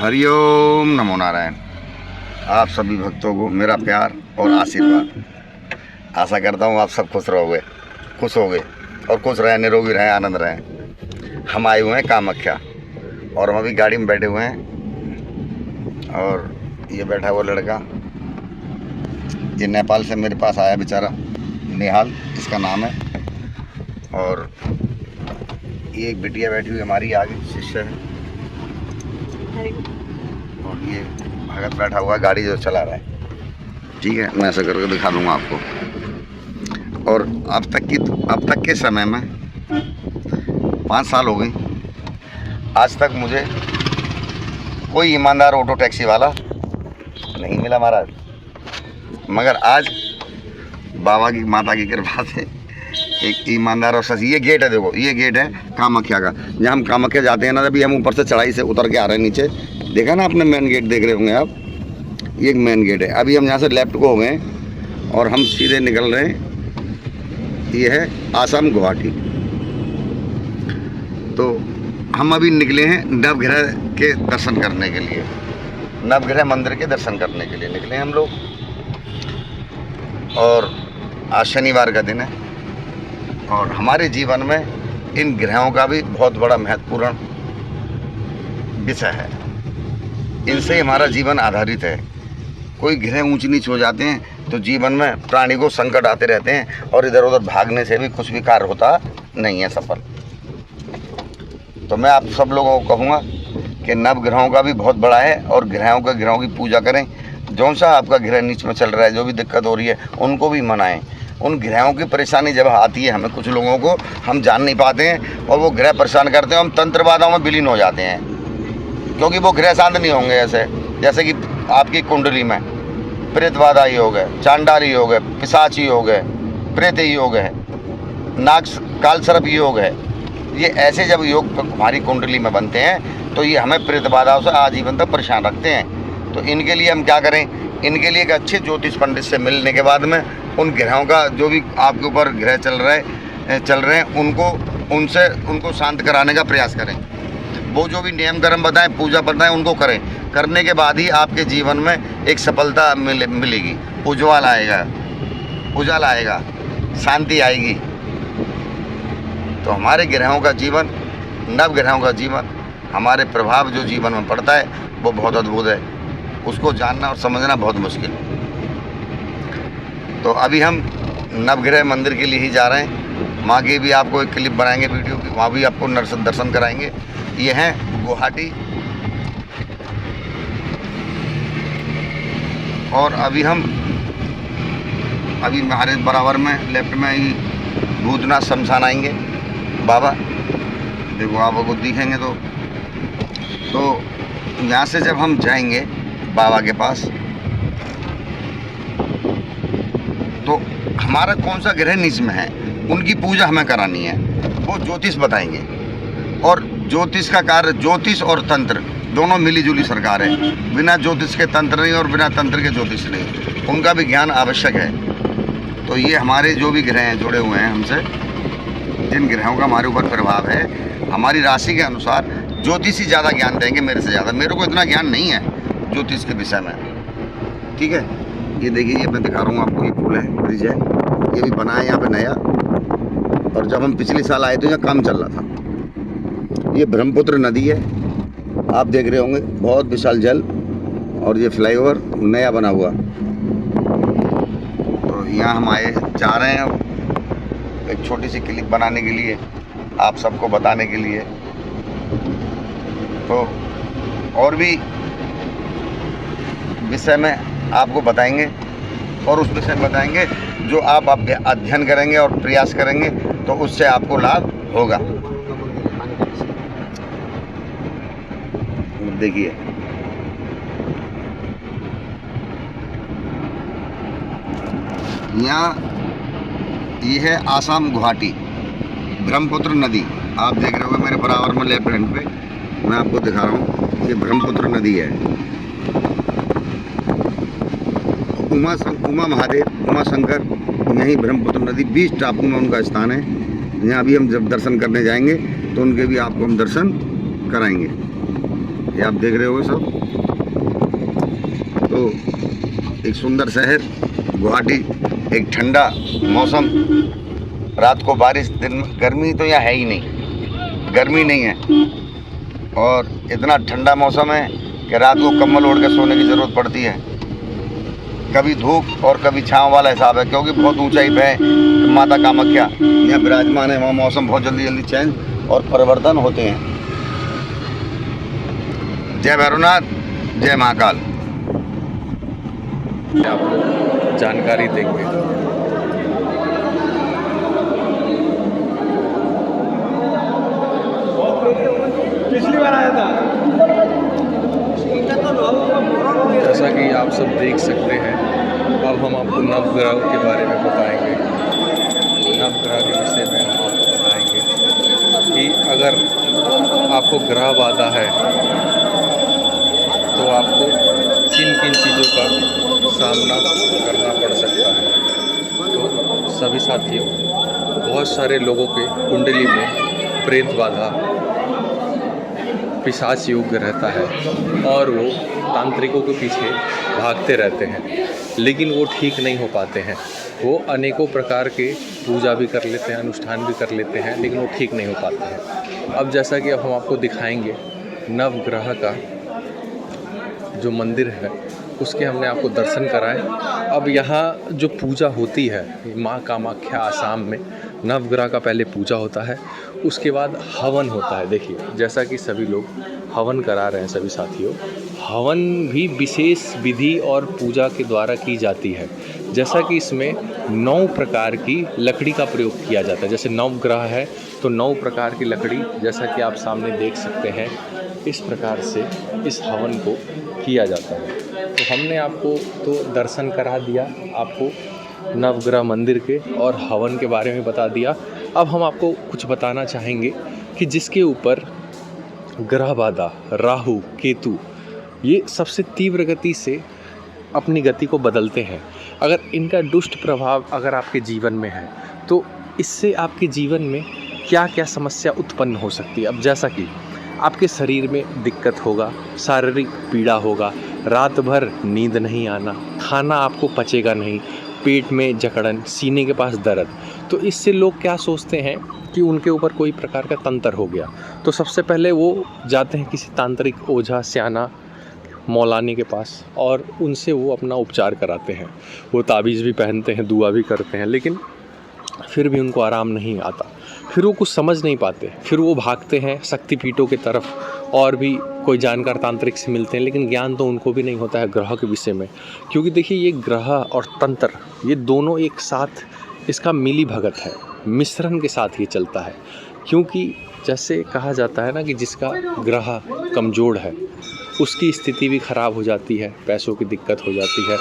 हरिओम नमो नारायण। आप सभी भक्तों को मेरा प्यार और आशीर्वाद। आशा करता हूँ आप सब खुश रहोगे, खुश होगे और खुश रहें, निरोगी रहें, आनंद रहें। हम आए हुए हैं कामाख्या और हम अभी गाड़ी में बैठे हुए हैं और ये बैठा हुआ लड़का ये नेपाल से मेरे पास आया बेचारा, निहाल इसका नाम है। और ये एक बिटिया बैठी हुई हमारी आगे शिष्य है और ये भगत बैठा हुआ है गाड़ी जो चला रहा है। ठीक है, मैं ऐसा करके दिखा दूंगा आपको। और अब तक के समय में 5 साल हो गई, आज तक मुझे कोई ईमानदार ऑटो टैक्सी वाला नहीं मिला महाराज। मगर आज बाबा की माता की कृपा से एक ईमानदार और सच। ये गेट है, देखो ये गेट है कामाख्या का। जहाँ हम कामाख्या जाते हैं ना, अभी हम ऊपर से चढ़ाई से उतर के आ रहे हैं नीचे, देखा ना आपने, मेन गेट देख रहे होंगे आप, ये एक मेन गेट है। अभी हम यहाँ से लेफ्ट को हो गए और हम सीधे निकल रहे हैं, ये है आसाम गुवाहाटी। तो हम अभी निकले हैं नवग्रह के दर्शन करने के लिए, नवग्रह मंदिर के दर्शन करने के लिए निकले हैं हम लोग। और आज शनिवार का दिन है और हमारे जीवन में इन ग्रहों का भी बहुत बड़ा महत्वपूर्ण विषय है। इनसे हमारा जीवन आधारित है। कोई ग्रह ऊंच नीच हो जाते हैं तो जीवन में प्राणी को संकट आते रहते हैं और इधर उधर भागने से भी कुछ भी कार्य होता नहीं है सफल। तो मैं आप सब लोगों को कहूँगा कि नवग्रहों का भी बहुत बड़ा है और ग्रहों की पूजा करें। जौन सा आपका ग्रह नीच में चल रहा है, जो भी दिक्कत हो रही है, उनको भी मनाएं। उन ग्रहों की परेशानी जब आती है हमें, कुछ लोगों को हम जान नहीं पाते हैं और वो ग्रह परेशान करते हैं, हम तंत्रवादाओं में विलीन हो जाते हैं क्योंकि वो ग्रह शांत नहीं होंगे। ऐसे जैसे कि आपकी कुंडली में प्रेतवादा योग है, चांडाली योग है, पिशाची योग है, प्रेत योग है, नाग काल सर्प योग है। ये ऐसे जब योग हमारी कुंडली में बनते हैं तो ये हमें प्रेतबाधाओं से आजीवन तक परेशान रखते हैं। तो इनके लिए हम क्या करें? इनके लिए एक अच्छे ज्योतिष पंडित से मिलने के बाद में उन ग्रहों का जो भी आपके ऊपर ग्रह चल रहे हैं उनको शांत कराने का प्रयास करें। वो जो भी नियम कर्म बताएं, पूजा बताएं, उनको करें। करने के बाद ही आपके जीवन में एक सफलता मिलेगी, उजाला आएगा, शांति आएगी। तो हमारे ग्रहों का जीवन, नवग्रहों का जीवन, हमारे प्रभाव जो जीवन में पड़ता है वो बहुत अद्भुत है। उसको जानना और समझना बहुत मुश्किल। तो अभी हम नवग्रह मंदिर के लिए ही जा रहे हैं। वहाँ की भी आपको एक क्लिप बनाएंगे वीडियो की, वहाँ भी आपको दर्शन कराएंगे। ये हैं गुवाहाटी। और अभी हमारे बराबर में लेफ्ट में ही भूतनाथ शमशान आएंगे बाबा, देखो आपको दिखेंगे। तो यहाँ से जब हम जाएंगे बाबा के पास तो हमारा कौन सा ग्रह नीच में है, उनकी पूजा हमें करानी है। वो ज्योतिष बताएंगे और ज्योतिष का कार्य, ज्योतिष और तंत्र दोनों मिली-जुली सरकार है। बिना ज्योतिष के तंत्र नहीं और बिना तंत्र के ज्योतिष नहीं। उनका भी ज्ञान आवश्यक है। तो ये हमारे जो भी ग्रह हैं जुड़े हुए हैं हमसे, जिन ग्रहों का हमारे ऊपर प्रभाव है, हमारी राशि के अनुसार ज्योतिष ही ज़्यादा ज्ञान देंगे मेरे से ज़्यादा। मेरे को इतना ज्ञान नहीं है ज्योतिष के विषय में। ठीक है, ये देखिए, ये मैं दिखा रहा हूँ आपको। ये पुल है, ब्रिज है, ये भी बना है यहाँ पे नया। और जब हम पिछले साल आए तो यहाँ काम चल रहा था। ये ब्रह्मपुत्र नदी है, आप देख रहे होंगे, बहुत विशाल जल। और ये फ्लाईओवर नया बना हुआ। तो यहाँ हम जा रहे हैं एक छोटी सी क्लिप बनाने के लिए, आप सबको बताने के लिए। तो और भी विषय में आपको बताएंगे और उस विषय में बताएंगे जो आप अध्ययन करेंगे और प्रयास करेंगे तो उससे आपको लाभ होगा। देखिए, यहाँ ये है आसाम गुवाहाटी, ब्रह्मपुत्र नदी। आप देख रहे होंगे मेरे बराबर में लेफ्ट हैंड पे, मैं आपको दिखा रहा हूँ, ये ब्रह्मपुत्र नदी है। उमा महादेव, उमा शंकर, यहीं ब्रह्मपुत्र नदी 20 टापू में उनका स्थान है। यहाँ भी हम जब दर्शन करने जाएंगे तो उनके भी आपको हम दर्शन कराएंगे। ये आप देख रहे होगे सब। तो एक सुंदर शहर गुवाहाटी, एक ठंडा मौसम, रात को बारिश, दिन में गर्मी तो यहाँ है ही नहीं, गर्मी नहीं है। और इतना ठंडा मौसम है कि रात को कंबल ओढ़ के सोने की ज़रूरत पड़ती है। कभी धूप और कभी छाँव वाला हिसाब है, क्योंकि बहुत ऊंचाई पे है माता कामाख्या यहाँ विराजमान है। वहाँ मौसम बहुत जल्दी जल्दी चेंज और परिवर्तन होते हैं। जय भैरवनाथ, जय महाकाल। आपको जानकारी देंगे। पिछली बार आया था। जैसा कि आप सब देख सकते हैं, अब हम आपको नवग्रह के बारे में बताएंगे। नवग्रह के विषय में हम आपको बताएंगे कि अगर आपको ग्रह बाधा है तो आपको किन किन चीज़ों का सामना करना पड़ सकता है। तो सभी साथियों, बहुत सारे लोगों के कुंडली में प्रेत बाधा, पिशाच योग रहता है और वो तांत्रिकों के पीछे भागते रहते हैं, लेकिन वो ठीक नहीं हो पाते हैं। वो अनेकों प्रकार के पूजा भी कर लेते हैं, अनुष्ठान भी कर लेते हैं, लेकिन वो ठीक नहीं हो पाते हैं। अब जैसा कि अब हम आपको दिखाएंगे नवग्रह का जो मंदिर है, उसके हमने आपको दर्शन कराए। अब यहाँ जो पूजा होती है माँ कामाख्या, आसाम में नवग्रह का पहले पूजा होता है, उसके बाद हवन होता है। देखिए, जैसा कि सभी लोग हवन करा रहे हैं, सभी साथियों, हवन भी विशेष विधि और पूजा के द्वारा की जाती है। जैसा कि इसमें 9 प्रकार की लकड़ी का प्रयोग किया जाता है। जैसे नवग्रह है तो 9 प्रकार की लकड़ी, जैसा कि आप सामने देख सकते हैं, इस प्रकार से इस हवन को किया जाता है। तो हमने आपको तो दर्शन करा दिया, आपको नवग्रह मंदिर के और हवन के बारे में बता दिया। अब हम आपको कुछ बताना चाहेंगे कि जिसके ऊपर ग्रह बाधा, राहु, केतु, ये सबसे तीव्र गति से अपनी गति को बदलते हैं। अगर इनका दुष्ट प्रभाव अगर आपके जीवन में है तो इससे आपके जीवन में क्या क्या समस्या उत्पन्न हो सकती है। अब जैसा कि आपके शरीर में दिक्कत होगा, शारीरिक पीड़ा होगा, रात भर नींद नहीं आना, खाना आपको पचेगा नहीं, पेट में जकड़न, सीने के पास दर्द। तो इससे लोग क्या सोचते हैं कि उनके ऊपर कोई प्रकार का तंत्र हो गया। तो सबसे पहले वो जाते हैं किसी तांत्रिक ओझा, स्याना, मौलानी के पास और उनसे वो अपना उपचार कराते हैं। वो ताबीज़ भी पहनते हैं, दुआ भी करते हैं, लेकिन फिर भी उनको आराम नहीं आता। फिर वो कुछ समझ नहीं पाते, फिर वो भागते हैं शक्तिपीठों की तरफ और भी कोई जानकार तांत्रिक से मिलते हैं, लेकिन ज्ञान तो उनको भी नहीं होता है ग्रह के विषय में। क्योंकि देखिए, ये ग्रह और तंत्र, ये दोनों एक साथ, इसका मिली भगत है, मिश्रण के साथ ये चलता है। क्योंकि जैसे कहा जाता है ना कि जिसका ग्रह कमज़ोर है उसकी स्थिति भी ख़राब हो जाती है, पैसों की दिक्कत हो जाती है,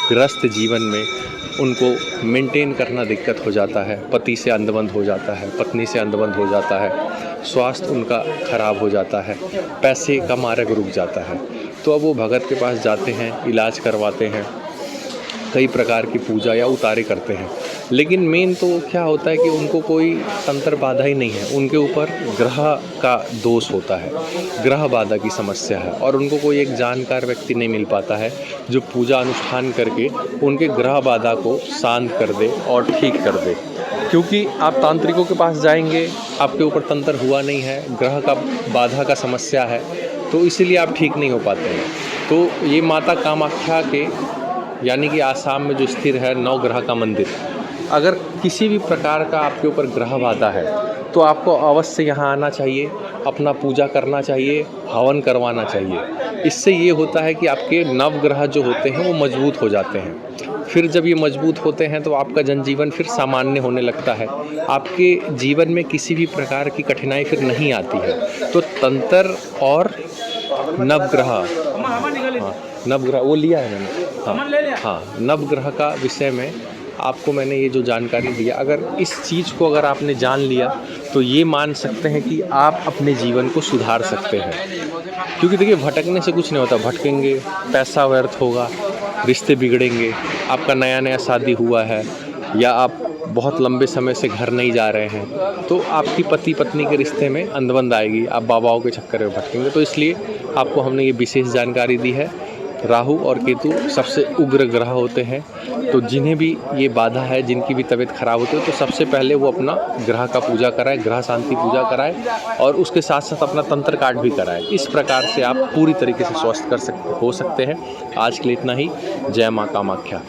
गृहस्थ जीवन में उनको मेंटेन करना दिक्कत हो जाता है, पति से अंधबंध हो जाता है, पत्नी से अंधबंध हो जाता है, स्वास्थ्य उनका खराब हो जाता है, पैसे का मार्ग रुक जाता है। तो अब वो भगत के पास जाते हैं, इलाज करवाते हैं, कई प्रकार की पूजा या उतारे करते हैं, लेकिन मेन तो क्या होता है कि उनको कोई तंत्र बाधा ही नहीं है, उनके ऊपर ग्रह का दोष होता है, ग्रह बाधा की समस्या है और उनको कोई एक जानकार व्यक्ति नहीं मिल पाता है जो पूजा अनुष्ठान करके उनके ग्रह बाधा को शांत कर दे और ठीक कर दे। क्योंकि आप तांत्रिकों के पास जाएंगे, आपके ऊपर तंत्र हुआ नहीं है, ग्रह का बाधा का समस्या है, तो इसीलिए आप ठीक नहीं हो पाते हैं। तो ये माता कामाख्या के यानी कि आसाम में जो स्थिर है नवग्रह का मंदिर, अगर किसी भी प्रकार का आपके ऊपर ग्रह बाधा है तो आपको अवश्य यहाँ आना चाहिए, अपना पूजा करना चाहिए, हवन करवाना चाहिए। इससे ये होता है कि आपके नवग्रह जो होते हैं वो मजबूत हो जाते हैं। फिर जब ये मजबूत होते हैं तो आपका जनजीवन फिर सामान्य होने लगता है, आपके जीवन में किसी भी प्रकार की कठिनाई फिर नहीं आती है। तो तंत्र और नवग्रह, हाँ नवग्रह वो लिया है मैंने, हाँ नवग्रह का विषय में आपको मैंने ये जो जानकारी दिया, अगर इस चीज़ को अगर आपने जान लिया तो ये मान सकते हैं कि आप अपने जीवन को सुधार सकते हैं। क्योंकि देखिए, भटकने से कुछ नहीं होता, भटकेंगे, पैसा व्यर्थ होगा, रिश्ते बिगड़ेंगे, आपका नया नया शादी हुआ है या आप बहुत लंबे समय से घर नहीं जा रहे हैं तो आपकी पति पत्नी के रिश्ते में अंदबंद आएगी, आप बाबाओं के चक्कर में भटकेंगे। तो इसलिए आपको हमने ये विशेष जानकारी दी है। राहु और केतु सबसे उग्र ग्रह होते हैं, तो जिन्हें भी ये बाधा है, जिनकी भी तबीयत खराब होती है, तो सबसे पहले वो अपना ग्रह का पूजा कराए, ग्रह शांति पूजा कराए और उसके साथ साथ अपना तंत्र काट भी कराए। इस प्रकार से आप पूरी तरीके से स्वस्थ हो सकते हैं। आज के लिए इतना ही। जय माँ कामाख्या।